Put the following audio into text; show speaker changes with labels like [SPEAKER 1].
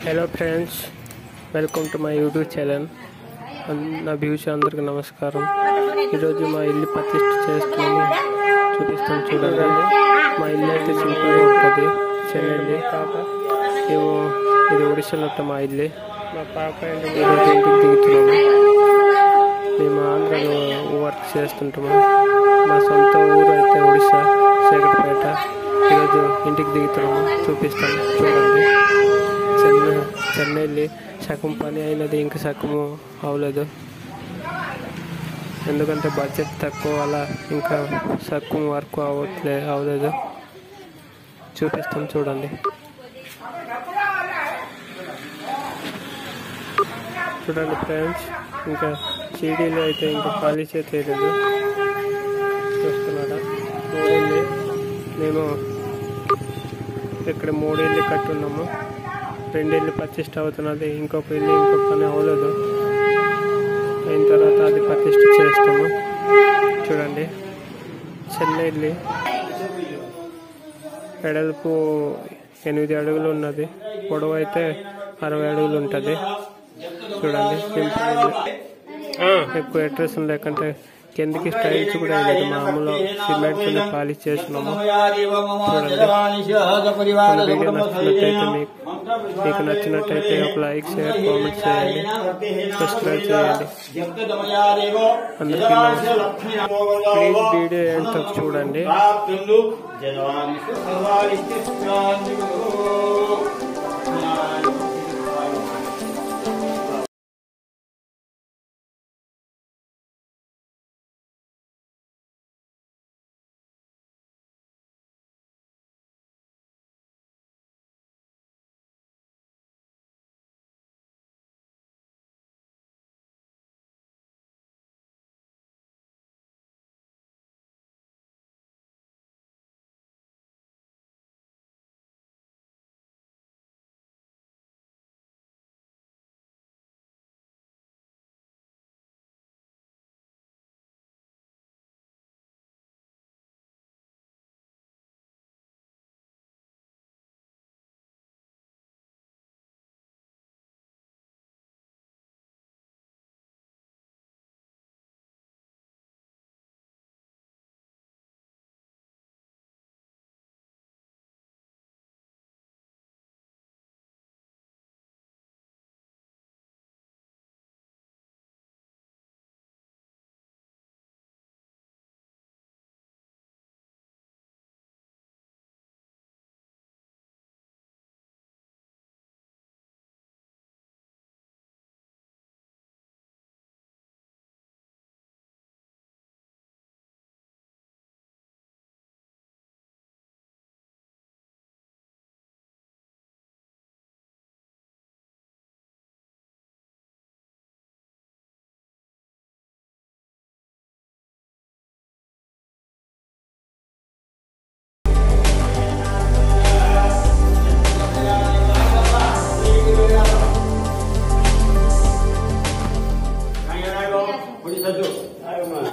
[SPEAKER 1] Hello friends, welcome to my YouTube channel. నా views అందరికీ నమస్కారం. ఈరోజు మా ఇల్లు ప్రతిష్ఠ చేస్తున్నాము, చూపిస్తాను చూడండి. మా ఇల్లు అయితే సింపుల్గా ఉంటుంది. చెన్నైంది మేము ఇది ఒడిశాలో ఉంటాం. మా ఇల్లు మా పాప ఈరోజు ఇంటికి దిగుతున్నాము. మేము ఆంధ్రలో వర్క్ చేస్తుంటాము. మా సొంత ఊరు అయితే ఒడిశా శేఖరపేట. ఈరోజు ఇంటికి దిగుతున్నాము, చూపిస్తాను చూడండి. చెన్నైలో సగం పని అయినది, ఇంకా సగము అవ్వలేదు. ఎందుకంటే బడ్జెట్ తక్కువ, అలా ఇంకా సగం వర్క్ అవ్వలేదు. చూపిస్తాం చూడండి. చూడండి ఫ్రెండ్స్, ఇంకా సీడీలు అయితే ఇంకా పాలిష్ చేయలేదు. చూస్తున్నారా, 3 ఇల్లు మేము ఇక్కడ 3 ఇల్లు కట్టున్నాము. 2 ఇల్లు ప్రతిష్ఠ అవుతున్నది, ఇంకొక ఇల్లు ఇంకొక పని అవ్వలేదు. అయిన తర్వాత అది ప్రతిష్ఠ చేస్తాము. చూడండి, చెన్నై ఇల్లు వెడల్పు 8 అడుగులు ఉన్నది, పొడవు అయితే 60 అడుగులు ఉంటుంది. చూడండి, సింపుల్ ఇల్లు, ఎక్కువ అడ్రస్ లేకంటే కిందకి స్టైల్స్ కూడా లేదు. మామూలు సిమెంట్ పాలిష్ చేస్తున్నాము. చూడండి, మన వీడియో నచ్చినట్టయితే మీకు నచ్చినట్టయితే ఒక లైక్, షేర్, కామెంట్ చేయండి, సబ్స్క్రైబ్ చేయండి. అందరికీ ప్లీజ్ వీడియో ఎంత చూడండి.